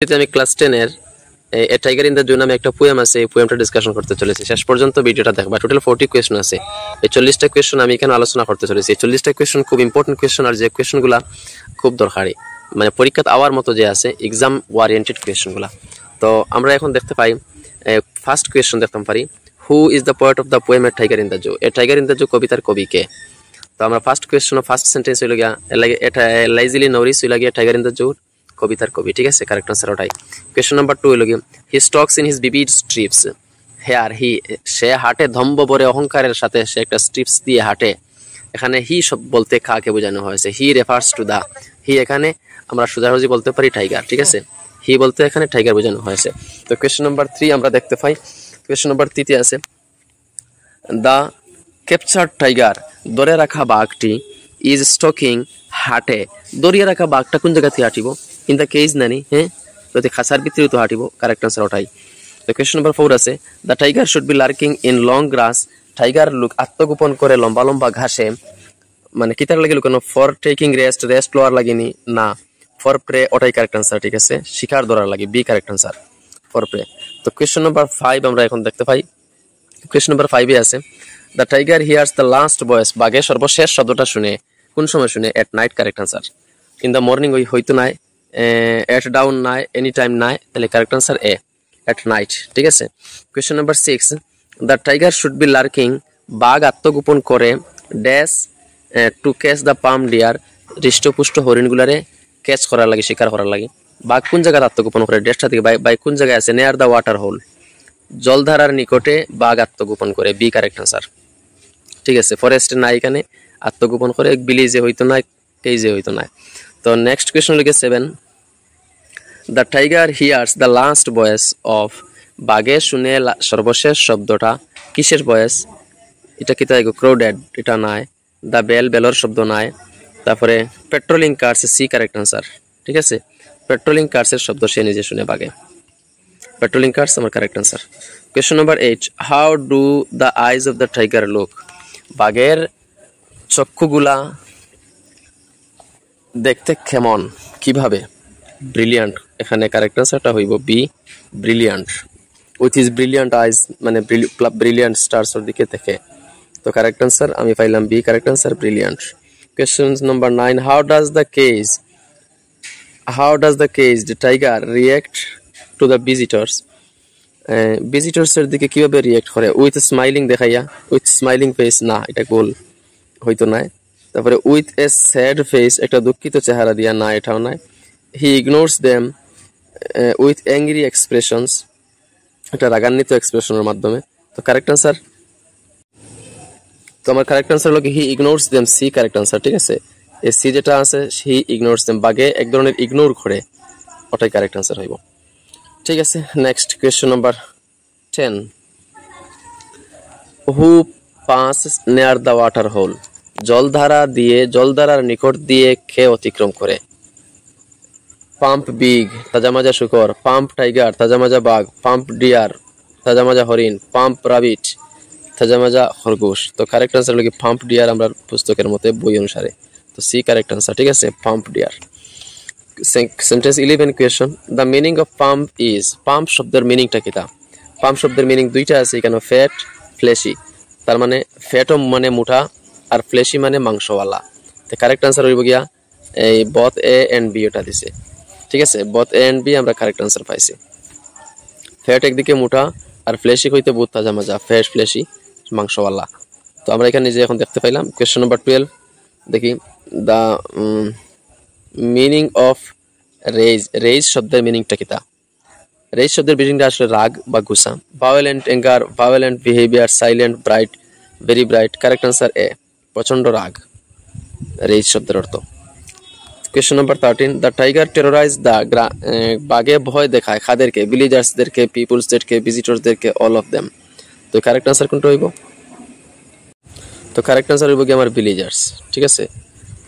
আমি ক্লাস 10 এর A tiger in the zoo নামে একটা পোয়েম আছে। এই পোয়েমটা ডিসকাশন করতে চলেছি। শেষ পর্যন্ত ভিডিওটা দেখবা। টোটাল 40 কোয়েশ্চন আছে। এই 40টা কোয়েশ্চন আমি এখানে আলোচনা করতে চলেছি। এই 40টা কোয়েশ্চন খুব ইম্পর্টেন্ট কোয়েশ্চন, আর যে কোয়েশ্চনগুলা খুব দরকারি, মানে পরীক্ষাতে আওয়ার মতো যে আছে, এক্সাম ওরিয়েন্টেড কোয়েশ্চনগুলা। তো আমরা এখন দেখতে পাই ফার্স্ট কোয়েশ্চন দেখতে পারি, who is the poet of the poem A tiger in the zoo. A tiger in the zoo কবিতার কবি কে? তো আমরা ফার্স্ট কোয়েশ্চন ফার্স্ট সেন্টেন্স হইল গিয়া এটা লাইজিলি নরিস হইল গিয়া টাইগার ইন দ্য জু কবিতার কবি, ঠিক আছে? কারেক্ট আনসার ওটাই। কোয়েশ্চন নাম্বার 2 হইল গিয়া he stalks in his vivid stripes here he, সে হাঁটে ধম্ব ভরে অহংকারের সাথে, সে একটা স্ট্রিপস দিয়ে হাঁটে। এখানে হি সব বলতে কাকে বোঝানো হয়েছে? হি রেফার্স টু দা, হি এখানে আমরা সোজাসুজি বলতে পারি টাইগার, ঠিক আছে? হি বলতে এখানে টাইগার বোঝানো হয়েছে। তো কোয়েশ্চন নাম্বার 3 আমরা দেখতে পাই, কোয়েশ্চন নাম্বার 3 আছে দা ক্যাপচার্ড টাইগার, ধরে রাখা বাঘটি, ইজ স্টকিং হাঁটে। দরিয়া রাখা বাঘটা কোন জায়গা থেকে হাঁটিব? ইন দ্য কেজ নানি, হ্যাঁ, যদি খাসার ভিতরে তো হাঁটিব। কারেক্ট আনসার ওটাই। তো কোয়েশ্চন নাম্বার 4 আছে the tiger should be lurking in long grass, tiger lurk আত্মগোপন করে লম্বা লম্বা ঘাসে, মানে কি তার লাগে লুকানো? ফর টেকিং রেস্ট, রেস্ট লওয়ার লাগেনি না, ফর প্রে, ওটাই কারেক্ট আনসার, ঠিক আছে? শিকার ধরার লাগে, B correct answer, for prey. তো কোয়েশ্চন নাম্বার 5 আমরা এখন দেখতে পাই, কোয়েশ্চন নাম্বার 5 এ আছে the tiger hears the last voice, বাঘে সর্বশেষ শব্দটা শুনে, কোন সময় শুনে? At night, correct answer. In the morning ওই হয়তো নাই, এট ডাউন নাই, এনি টাইম নাই, তাহলে correct answer A, at night, ঠিক আছে? Question number 6 the tiger should be lurking, বাঘ আত্মগোপন করে dash to catch the plump deer, হৃষ্টপুষ্ট হরিণগুলারে ক্যাচ করার লাগে, শিকার করার লাগে। বাঘ কোন জায়গায় আত্মগোপন করে? ড্যাশটা থেকে বাই কোন জায়গায় আছে? নেয়ার দ্য ওয়াটার হোল, জলধারার নিকটে বাঘ আত্মগোপন করে, বি কারেক্ট আনসার, ঠিক আছে? ফরেস্টে নাই, এখানে আত্মগোপন করে, বিলিজে হইতো না, কেজে হইতো না। তো নেক্সট কোয়েশ্চন লিখে 7 the tiger hears the last voice of, বাঘে শুনে সর্বশেষ শব্দটা, কিসের ভয়েস? এটা কি তাই? ক্রাউডেড, এটা নাই। দ্য বেল, বেলর শব্দ নাই। তারপরে patrolling cars, C correct answer, ঠিক আছে? পেট্রোলিং কার্সের শব্দ সে নিজে শুনে, বাঘে। পেট্রোলিং কার্স আমার correct answer. Question number 8 how do the eyes of the tiger look, বাঘের চক্ষুগুলা দেখতে কেমন, কিভাবে? ব্রিলিয়ান্ট, এখানে কারেক্ট আনসারটা হইব B, brilliant. With his brilliant eyes, মানে ব্রিলিয়ান্ট স্টারস এর দিকে দেখে। তো কারেক্ট আনসার আমি পাইলাম B, correct answer, brilliant. Question number 9 how does the caged tiger react to the visitors, visitors এর দিকে কিভাবে রিয়েক্ট করে? উইথ স্মাইলিং দেখাইয়া, উইথ স্মাইলিং ফেস না, এটা গোল হইতো না। তারপরে উইথ এ স্যাড ফেস, একটা দুঃখিত চেহারা দিয়া না, এটাও নাই। He ignores them with angry expressions, এটা রাগান্বিত এক্সপ্রেশনের মাধ্যমে। তো কারেক্ট আনসার, তো আমার কারেক্ট আনসার হলো he ignores them, C correct answer, ঠিক আছে? এই সি যেটা আছে, হি ইগনোরস দেম, বাগে এক ধরনের ইগনোর করে, ওটাই কারেক্ট আনসার হইব, ঠিক আছে? Next question number 10 who pass near the water hole, জলধারার নিকট দিয়ে কে অতিক্রম করে? পাম্প বিগ, তাজামাজা শুকর, পাম্প টাইগার, তাজামাজা বাঘ, পাম্প ডিয়ার, তাজামাজা হরিণ, পাম্প রাবিট, তাজামাজা খরগোশ। তো কারেক্ট আনসার হলো কি পাম্প ডিয়ার, আমরা পুস্তকের মতে, বই অনুসারে। তো সি কারেক্ট আনসার, ঠিক আছে? Pump deer. Sentence 11 question the meaning of pump is, pump শব্দের মিনিংটা কি? পাম্প শব্দের মিনিং দুইটা আছে এখানে, ফ্যাট, ফ্লেশি। তার মানে ফ্যাটও মানে মুঠা, আর ফ্লেশি মানে মাংসওয়ালা। তো কারেক্ট আনসার হইব গিয়া এই বথ এ এন্ড বি, ওটা দিছে, ঠিক আছে? বথ এ এন্ড বি আমরা কারেক্ট আনসার পাইছি। ফ্যাট একদিকে মুঠা, আর ফ্লেশি হইতে বহুত তাজা মাজা, ফ্যাট ফ্লেশি মাংসওয়ালা। তো আমরা এখানে যে এখন দেখতে পাইলাম কোয়েশ্চন নাম্বার 12 দেখি দ্য মিনিং অফ রেজ শব্দের মিনিংটা কি? রেজ শব্দের মিনিংটা আসলে রাগ বা গুসা। Violent anger, violent behaviour, silent, bright, very bright, correct answer A, প্রচন্ড রাগ, রেজ শব্দের অর্থ। Question number 13 the tiger terrorize the, বাঘে ভয় দেখায় কাদেরকে? ভিলেজার্সদেরকে, পিপুলসদেরকে, ভিজিটরসদেরকে, অল অফ দেম। তো কারেক্ট আনসার কোনটা হইব? তো কারেক্ট আনসার হইব কি আমার ভিলেজার্স, ঠিক আছে?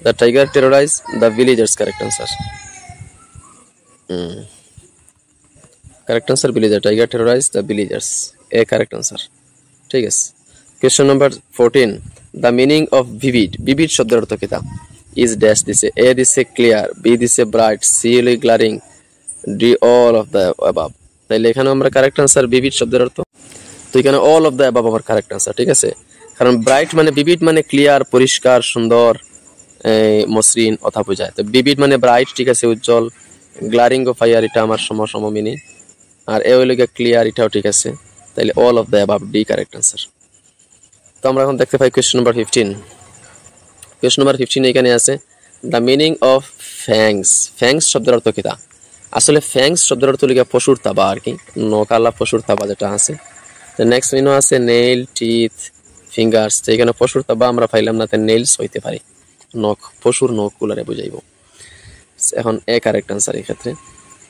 The tiger terrorize the villagers, correct answer. Correct answer villager, tiger terrorize the villagers, A correct answer, ঠিক আছে? Question number 14 the meaning of vivid, vivid শব্দের অর্থ কি? ইজ ড্যাশ দিছে, এ দিছে ক্লিয়ার, বি দিছে ব্রাইট, সি হলো glaring, D all of the above. তাইলে এখানে আমরা কারেক্ট আনসার বিবিড শব্দের অর্থ, তো এখানে অল অফ দ্য অ্যাবাভ আমার কারেক্ট আনসার, ঠিক আছে। কারণ ব্রাইট মানে বিবিড মানে ক্লিয়ার, পরিষ্কার, সুন্দর, মসৃণ অথা বোঝায়। তো বিবিড মানে ব্রাইট, ঠিক আছে, উজ্জ্বল। গ্লারিং অফ ফায়ার এটা আমার সম মিনিং। আর এ হইল ক্লিয়ার, এটাও ঠিক আছে। তাইলে all of the above, D correct answer. তো আমরা এখন দেখতে পাই কোয়েশ্চন নাম্বার 15। কোয়েশ্চন নাম্বার 15 এখানে আছে the meaning of fangs. Fangs শব্দের অর্থ কিতা? আসলে ফ্যাংস শব্দের অর্থ লিখা পশুর তাবা আর কি, নকালা পশুর তাবা যেটা আছে। নেক্সট মিনিং আছে নেইল, টিথ, ফিঙ্গার্স। তো এখানে পশুর তাবা আমরা পাইলাম না, নেইলস হইতে পারে, নখ, পশুর নখ গুলারে বুঝাইব। এখন এ কারেক্ট আনসার এই ক্ষেত্রে।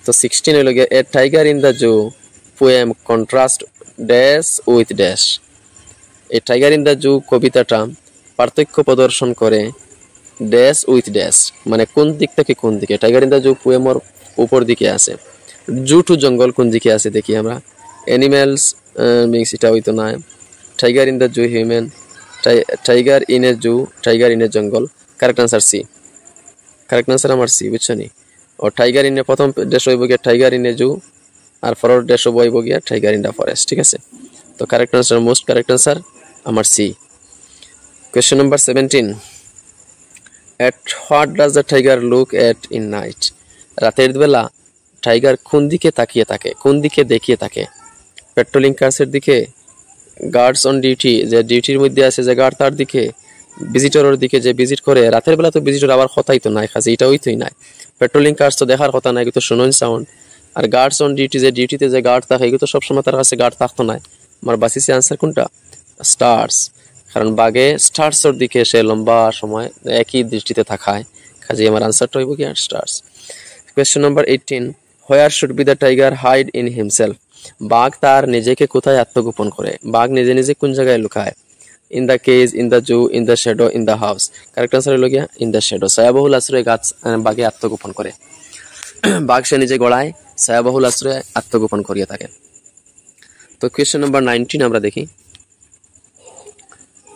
তো 16 হইল গিয়ে a tiger in the zoo poem contrast dash with dash. এই টাইগার ইন দ্য জু কবিতাটা পার্থক্য প্রদর্শন করে ড্যাশ উইথ ড্যাশ, মানে কোন দিক থেকে কোন দিকে। টাইগার ইন দ্য জু পোয়েমর উপর দিকে আছে, জু টু জঙ্গল কোন দিকে আছে দেখি আমরা। অ্যানিমেলস মিক্স এটা হইতো না। Tiger in the zoo human, tiger in a zoo, tiger in a jungle. Correct answer C. Correct answer আমার সি, বুঝছো নি। ও টাইগার ইন এ প্রথম ড্যাশ হইব গিয়া টাইগার ইন এ জু, আর ফরওয়ার্ড ড্যাশ হইব গিয়া টাইগার ইন দ্য ফরেস্ট, ঠিক আছে। তো correct answer, most correct answer আমার C. Question number 17 at what does the tiger look at in night? রাতের বেলা টাইগার কোন দিকে তাকিয়ে থাকে, কোন দিকে দেখিয়ে থাকে? পেট্রোলিং কার্সের দিকে, গার্ডস অন ডিউটি যে ডিউটির মধ্যে আছে যে গার্ড তার দিকে, ভিজিটরের দিকে যে ভিজিট করে। রাতের বেলা তো ভিজিটর আবার কথাই তো নাই, খাসি এটা হইতোই নাই। পেট্রোলিং কার্স তো দেখার কথা নাই, কিন্তু শুনুন সাউন্ড। আর গার্ডস অন ডিউটি যে ডিউটিতে যে গার্ড থাকে, এগুলো তো সবসময় তার কাছে গার্ড থাকতো নাই। আমার বাসিসে আনসার কোনটা? স্টার্স। কারণ বাঘে স্টার্সের দিকে সে লম্বা সময় একই দৃষ্টিতে থাকায়, কাজে আমার আনসারটা হইব কি stars. Question number 18 where should be the tiger hide in himself? বাঘ তার নিজেকে কোথায় আত্মগোপন করে? বাঘ নিজে নিজে কোন জায়গায় লুকায়? In the cage, in the zoo, in the shadow, in the house. Correct answer হলো গিয়া ইন দ্য শ্যাডো। ছায়াবহুল আশ্রয়ে গাছ বাঘে আত্মগোপন করে। বাঘ সে নিজে গড়ায় ছায়াবহুল আশ্রয়ে আত্মগোপন করিয়া থাকে। তো কোয়েশ্চন নাম্বার 19 আমরা দেখি।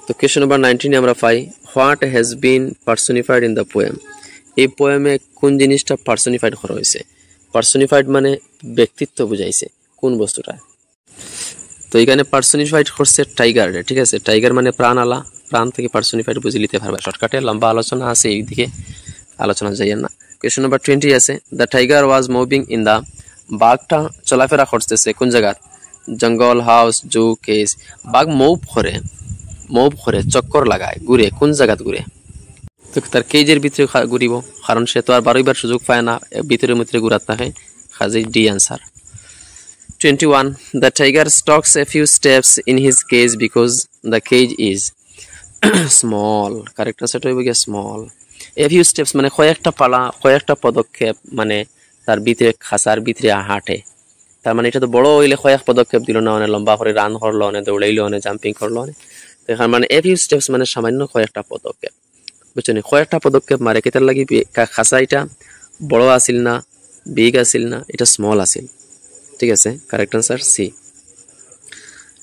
তো কোয়েশ্চন নাম্বার 19 আমরা পাই what has been personified in the poem. এই পোয়েমে কোন জিনিসটা পার্সনিফাইড করা হয়েছে? পার্সনিফাইড মানে ব্যক্তিত্ব বুঝাইছে, কোন বস্তুটা? তো এখানে পার্সনিফাইড করছে টাইগার, ঠিক আছে। টাইগার মানে প্রাণ আলা, প্রাণ থেকে পার্সনিফাইড বুঝে নিতে পারবে শর্টকাটে। লম্বা আলোচনা আছে এই দিকে, আলোচনা যাইয়েন না। কোয়েশ্চন নাম্বার 20 আছে the tiger was moving in the. বাঘটা চলাফেরা করতেছে কোন জায়গা? জঙ্গল, হাউস, জু, কেজ। বাঘ মুভ করে চক্কর লাগায়, ঘুরে, কোন জায়গা ঘুরে? তো তার কেজের ভিতরে ঘুরিব, কারণ সে তো আর বারবার সুযোগ পায় না ভিতরের মধ্যে ঘুরাত থাকে, কাজে D answer. 21 the tiger stalks a few steps in his cage because the cage is small. Correct আনসারটা হইব গিয়া স্মল। a few steps মানে কয়েকটা পালা, কয়েকটা পদক্ষেপ, মানে তার ভিতরে খাসার ভিতরে হাঁটে। তার মানে এটা তো বড় হইলে কয়েক পদক্ষেপ দিল না, অনেক লম্বা করে রান করলো, অনেক দৌড়াইলো, অনেক জাম্পিং করলো, অনেক। এখানে মানে a few steps মানে সামান্য কয়েকটা পদক্ষেপ, বুঝছেন? কয়েকটা পদক্ষেপ মারে কেতার লাগি খাসা এটা বড় আসিল না, বিগ আসিল না, এটা স্মল আসিল, ঠিক আছে। Correct answer C.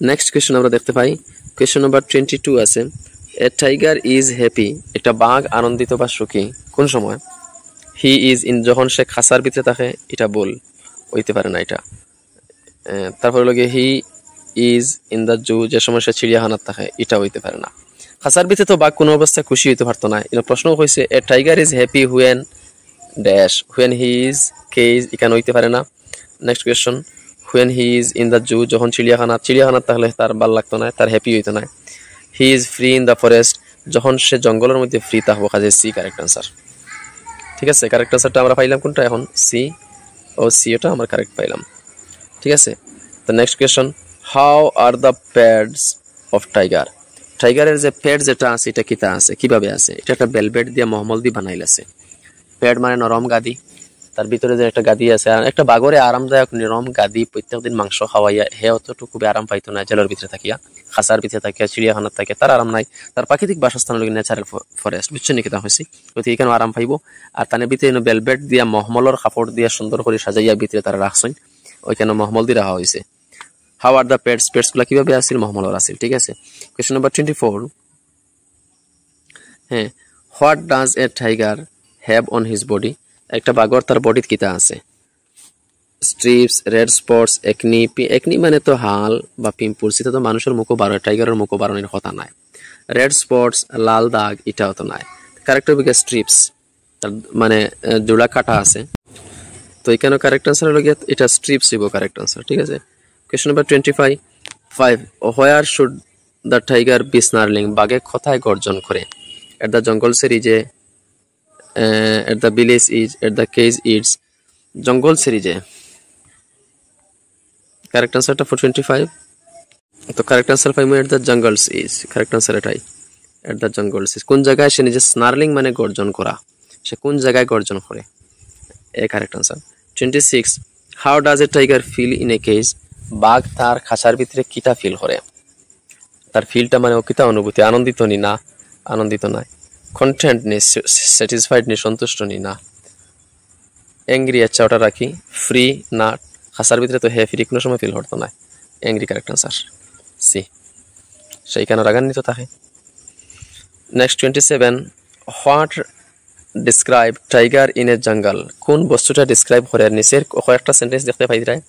Next question আমরা দেখতে পাই কোয়েশ্চন নাম্বার 22 আছে এ টাইগার ইজ হ্যাপি। একটা বাঘ আনন্দিত বা সুখী কোন সময়? হি ইজ ইন, যখন সে খাসার ভিতরে থাকে, এটা বল হইতে পারে না এটা। তারপরে লগে he is in the zoo, যে সময় সে চিড়িয়াখানার থাকে, এটা হইতে পারে না। খাসার ভিতরে তো বাঘ কোনো অবস্থায় খুশি হইতে পারতো না। এটা প্রশ্ন হয়েছে a tiger is happy when dash, when he is cage, এখানে হইতে পারে না। Next question when he is in the zoo, যখন চিড়িয়াখানার তাহলে তার ভাল লাগতো না, তার হ্যাপি হইতো না। He is free in the forest, যখন সে জঙ্গলের মধ্যে ফ্রি থাকবো, কাজে সি কারেক্ট আনসার, ঠিক আছে। কারেক্ট আনসারটা আমরা পাইলাম কোনটা এখন? সি। ও সি, ওটা আমরা কারেক্ট পাইলাম, ঠিক আছে। তো next question how are the pads of tiger. টাইগারের যে প্যাড যেটা আছে এটা কিতা আছে, কিভাবে আছে? এটা একটা বেলভেট দিয়ে মহমল দিয়ে বানাইল আছে। প্যাড মানে নরম গাদি, তার ভিতরে যে একটা গাদি আছে, আর একটা বাগরে আরামদায়ক নরম গাদি। প্রত্যেকদিন মাংস খাওয়াইয়া হে অতটুকু খুবই আরাম পাইতো না জেলের ভিতরে থাকিয়া, খাসার ভিতরে থাকিয়া, চিড়িয়াখানার থাকে, তার আরাম নাই। তার প্রাকৃতিক বাসস্থান হল ন্যাচারাল ফরেস্ট, বুঝছো নি কেতা হয়েছি? গতিকে এখানে আরাম পাইব। আর তার ভিতরে বেলভেট দিয়া মহমলর কাপড় দিয়া সুন্দর করে সাজাইয়া ভিতরে তারা রাখছেন, ওইখানে মহমল দিয়ে রাখা হয়েছে। How are the pets, pets গুলা কিভাবে আসিল? মহমলর আসিল, ঠিক আছে। কোয়েশ্চন নাম্বার 24 হ্যাঁ what does a tiger have on his body. একটা বাঘর তার বডিত কিতা আছে? Strips, red spots, acne. Acne মানে তো হাল বা পিম্পলস, এটা তো মানুষের মুখও বারো, টাইগারের মুখও বারোনের কথা নাই। রেড স্পটস, লাল দাগ, এটাও তো নাই। কারেক্ট হবে স্ট্রিপস, তার মানে জোড়া কাটা আছে। তো এখানে কারেক্ট আনসার হলো গিয়ে এটা স্ট্রিপস হইব কারেক্ট আনসার, ঠিক আছে। Question number 25 where should the tiger be snarling, বাঘে কোথায় গর্জন করে? এট দ্য জঙ্গল সিরিজে, at the village is, at the cage its. জঙ্গল সিরিজে কারেক্ট আনসারটা ফর 25। তো কারেক্ট আনসার পাইমু at the jungles is, correct answer এটাই, এট দ্য জঙ্গলস ইজ। কোন জায়গায় সে নিজে স্নার্লিং মানে গর্জন করা, সে কোন জায়গায় গর্জন করে, a correct answer. 26 how does a tiger feel in a cage, বাঘ তার খাঁচার ভিতরে কিটা ফিল করে? তার ফিলটা মানে ও কিটা অনুভূতি, আনন্দিত নি না, আনন্দিত নয়। কন্টেন্ট নি, স্যাটিসফাইড নি, সন্তুষ্ট নি না। অ্যাংরি, আচ্ছা ওটা রাখি। ফ্রি না, খাঁচার ভিতরে তো হে ফ্রি কোনো সময় ফিল হতো না। অ্যাংরি কারেক্ট আনসার সি, সেইখানে রাগান্বিত থাকে। Next 27 what describe tiger in a জঙ্গল, কোন বস্তুটা ডিসক্রাইব করে? নিচের কয়েকটা সেন্টেন্স দেখতে পাই যায়,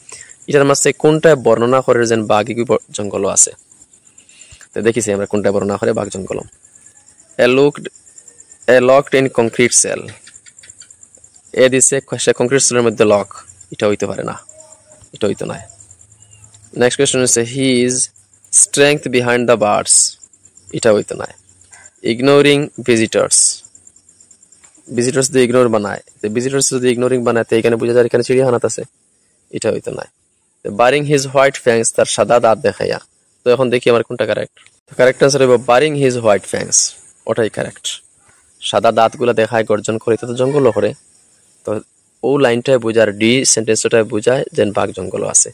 এটার মাঝে কোনটা বর্ণনা করে যেন বাঘ জঙ্গলও আছে? তো দেখিছি আমরা কোনটা বর্ণনা করে বাঘ জঙ্গল। এ লকড ইন কংক্রিট সেল, এ দিছে সে কংক্রিট সেলের মধ্যে লক, এটা হইতে পারে না, এটা হইতো না। নেক্সট কোয়েশ্চন হচ্ছে he is strength behind the birds, এটা হইতো না। ইগনোরিং ভিজিটর্স, ভিজিটর্স দিয়ে ইগনোর বানায়, তো ভিজিটর্স যদি ইগনোরিং বানায় তো এখানে বোঝা যায় এখানে চিড়িয়াখানাত আছে, এটা হইতো না। বারিং হিজ হোয়াইট ফ্যাংস, তার সাদা দাঁত দেখাইয়া। তো এখন দেখি আমার কোনটা কারেক্ট। কারেক্ট আনসার হইব বারিং হিজ হোয়াইট ফ্যাংস, ওটাই কারেক্ট। সাদা দাঁতগুলো দেখায় গর্জন করে, তো জঙ্গলও করে। তো ও লাইনটায় বোঝার, ডি সেন্টেন্সটায় বোঝায় যেন বাঘ জঙ্গল আছে।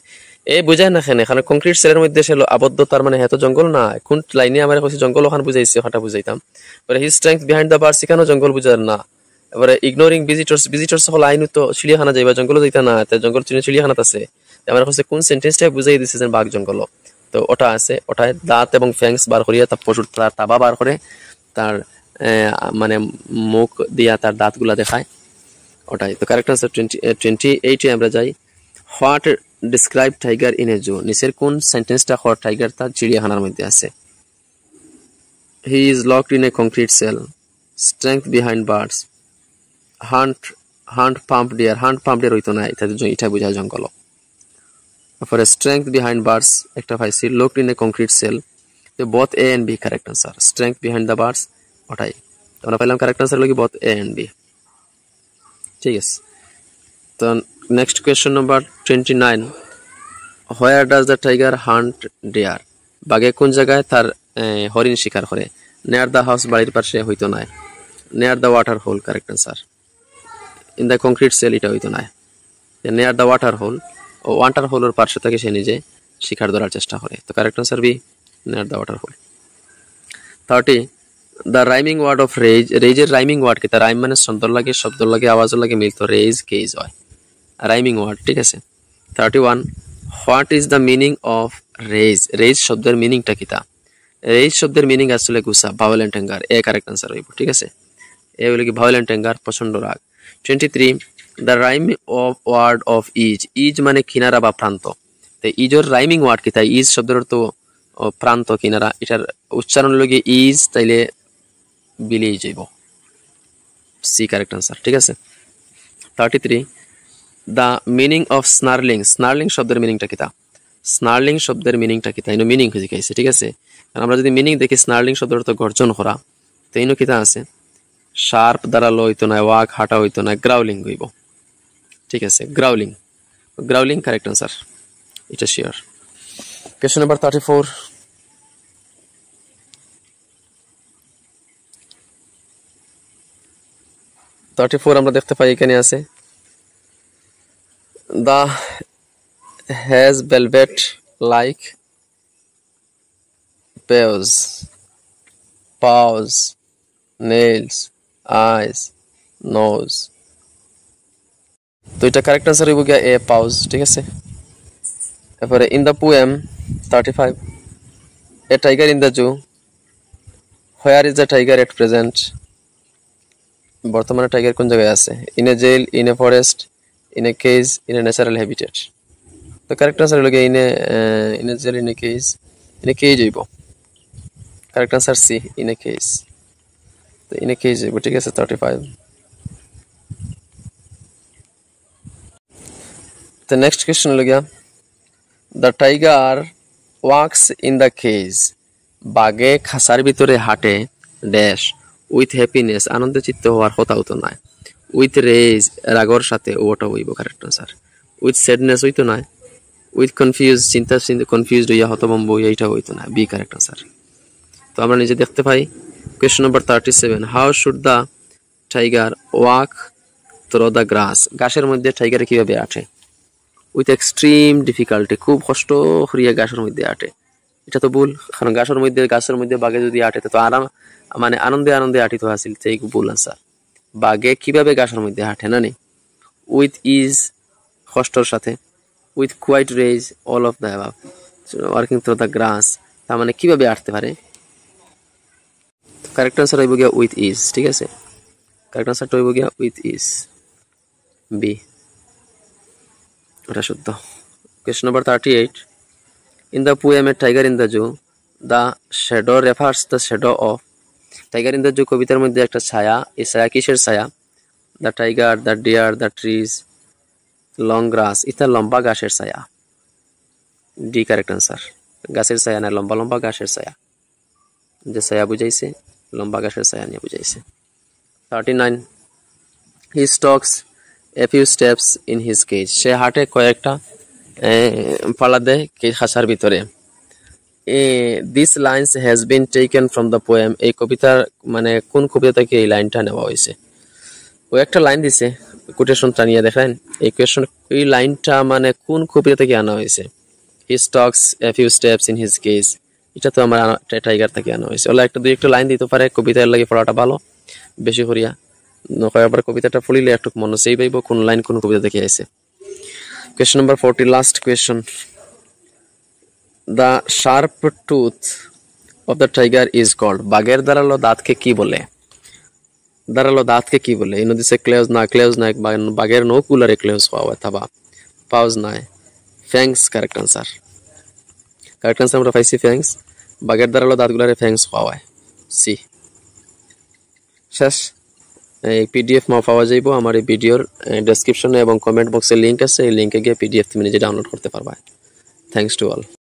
এ বোঝায় না কেন, এখানে কংক্রিট সেলের মধ্যে সে আবদ্ধ, তার মানে এত জঙ্গল না। কোন লাইনে আমার কাছে জঙ্গল ওখানে বুঝাইছে, ওটা বুঝাইতাম। এবারে his strength behind the birds, এখানেও জঙ্গল বুঝার না। এবারে ইগনোরিং ভিজিটর্স, ভিজিটর্স হল আইন তো চিড়িয়াখানা যাইবা, জঙ্গল যাইতা না, জঙ্গল চিড়িয়াখানাত আছে। আমার কাছে কোন সেন্টেন্সটাই বুঝাই দিচ্ছে যেন বাঘ জঙ্গল, তো ওটা আছে। ওটায় দাঁত এবং ফ্যাংস বার করিয়া তার পশুর তার তাবা বার করে, তার মানে মুখ দিয়া তার দাঁতগুলা দেখায়, ওটাই। তো কারেক্ট আনসার 28 আমরা যাই। What describe tiger in a zoo, নিচের কোন সেন্টেন্সটা হোয়াট টাইগার তার চিড়িয়াখানার মধ্যে আছে? He is locked in a concrete cell, strength behind birds, hunt plump deer, hunt plump deer হইতো না, এটা বোঝায় জঙ্গল। তারপরে স্ট্রেংথ বিহাইন্ড বার্ডস একটা পাইছি, locked in a concrete cell. তো both A and B correct answer, strength behind the birds, ওটাই আমরা পাইলাম কারেক্ট আনসার হলো কি বোথ এ এন্ড বি, ঠিক আছে। তো next question number 29 where does the tiger hunt deer, বাঘে কোন জায়গায় তার হরিণ শিকার করে? নেয়ার দ্য হাউস, বাড়ির পাশে হইতো না। Near the water hole, correct answer. In the concrete cell, এটা হইতো না। নেয়ার দ্য ওয়াটার হোল, ও ওয়াটার হোলের পাশে থেকে সে নিজে শিকার ধরার চেষ্টা করে। তো correct answer B, near the water hole. 30 the rhyming word of rage, রেজের রাইমিং ওয়ার্ড কি? তার রাইম মানে সুন্দর লাগে, শব্দ লাগে, আওয়াজও লাগে, মিল, তো রেজ কেজ হয় রাইমিং ওয়ার্ড, ঠিক আছে। 31 what is the meaning of rage, rage শব্দের মিনিংটা কি? তা রেজ শব্দের মিনিং আসলে গুসা, violent anger, A correct answer হইব, ঠিক আছে। এ হলো কি ভায়োলেন্ট অ্যাঙ্গার, প্রচন্ড রাগ। 23 the rhyme of word of is, is মানে কিনারা বা প্রান্ত। তো ইজর রাইমিং ওয়ার্ড কি? তাই ইজ শব্দের তো প্রান্ত, কিনারা, এটার উচ্চারণ হলো গিয়ে ইজ, তাইলে বিলিয়ে যাইব, সি কারেক্ট আনসার, ঠিক আছে। 33 দ্য মিনিং অফ স্নার্লিং, স্নার্লিং শব্দের মিনিংটা কি? তা স্নার্লিং শব্দের মিনিংটা কি? তাই মিনিং খুঁজে খাইছে, ঠিক আছে। আমরা যদি মিনিং দেখি, স্নার্লিং শব্দের তো গর্জন করা, তো ইনো কিতা আছে? শার্প দাঁড়ালো হইতো না, ওয়াক হাঁটা হইতো না, গ্রাউলিং হইব, ঠিক আছে। গ্রাউলিং, গ্রাউলিং কারেক্ট আনসার, এটা শিওর। কোয়েশ্চন নাম্বার 34 আমরা দেখতে পাই এখানে আছে the has velvet like paws, nails, eyes, nose। তো এটা কারেক্ট আনসার হইব গিয়া এ, পাউজ, ঠিক আছে। তারপরে in the poem 35 a tiger in the zoo, where is the tiger at present, বর্তমানে টাইগার কোন জায়গায় আছে? In a jail, in a forest, in a cage in a natural habitat. তো কারেক্ট আনসার হলো in a cage হইব। Correct answer C, in a cage। তো in a cage হইব, ঠিক আছে 35। তো নেক্সট কোয়েশ্চন হলো গিয়া the tiger walks in the cage, বাঘে খাসার ভিতরে হাঁটে ড্যাশ উইথ হ্যাপিনেস, আনন্দচিত্ত হওয়ার কথা হতো না, উইথ রেজ রাগর সাথে, ওটা হইব কারেক্ট আনসার। উইথ স্যাডনেস হইতো না, উইথ কনফিউজ চিন্তা কনফিউজড হইয়া হতভম্ব হইয়া, এটা হইতো না, বি কারেক্ট আনসার। তো আমরা নিজে দেখতে পাই question number 37, how should the tiger walk through the grass, ঘাসের মধ্যে টাইগার কিভাবে আটে, উইথ এক্সট্রিম ডিফিকাল্টি, খুব কষ্ট করিয়া ঘাসের মধ্যে আটে, এটা তো ভুল, কারণ গাছের মধ্যে বাঘে যদি আটে তো আরাম মানে আনন্দে আনন্দে আটিত আসিল, সেই ভুল আনসার। বাঘে কিভাবে গাছের মধ্যে হাঁটে না নি, উইথ ইজ কষ্টর সাথে, with quiet rage, all of the above, working through the grass, তার মানে কিভাবে আটতে পারে, কারেক্ট আনসার হইব গিয়া উইথ ইজ, ঠিক আছে, কারেক্ট আনসারটা হইব গিয়া উইথ ইজ, বি, ওটা শুদ্ধ। Question number 38, in the poem A Tiger in the Zoo, the shadow refers the shadow of, tiger in the zoo কবিতার মধ্যে একটা ছায়া, এই ছায়া কিসের ছায়া, the tiger, the deer, the trees, long grass, এটা লম্বা ঘাসের ছায়া, ডি কারেক্ট আনসার। গাছের ছায়া না, লম্বা লম্বা ঘাসের ছায়া, যে ছায়া বুঝাইছে লম্বা ঘাসের ছায়া নিয়ে বুঝাইছে। 39, he stalks a few steps in his cage, সে হাঁটে কয়েকটা পালা দেয় খাঁচার ভিতরে। This lines has been taken from the poem, এই কবিতার মানে কোন কবিতা থেকে এই লাইনটা নেওয়া হয়েছে, ও একটা লাইন দিছে কোটেশনটা নিয়ে দেখেন, এই লাইনটা মানে কোন কবিতা থেকে আনা হয়েছে, he stalks a few steps in his cage, এটা তো আমার টাইগার থেকে আনা হয়েছে। ওলা একটা দুই একটা লাইন দিতে পারে, কবিতার লাগে পড়াটা ভালো বেশি করিয়া, কয়েকবার কবিতাটা পড়িলে একটু মনে সেই পাইব কোন লাইন কোন কবিতা থেকে আইছে। Question number 40, last question. The sharp tooth of the tiger is called, বাঘের ধারালো দাঁতকে কি বলে, ধারালো দাঁতকে কি বলে, ইনো দিছে ক্লেউজ নাই, বাঘের নৌকুলারে ক্লেউজ পাওয়া থাবা পাউজ নাই, fangs correct answer. Correct answer আমরা পাইছি ফ্যাংস, বাঘের ধারালো দাঁতগুলারে ফ্যাংস পাওয়া, সি। শেষ, এই পিডিএফ পাওয়া যাইব আমার এই ভিডিওর ডেসক্রিপশনে এবং কমেন্ট বক্সে লিঙ্ক আছে, এই লিঙ্কে গিয়ে পিডিএফ তুমি নিজে ডাউনলোড করতে পারবা। Thanks to all.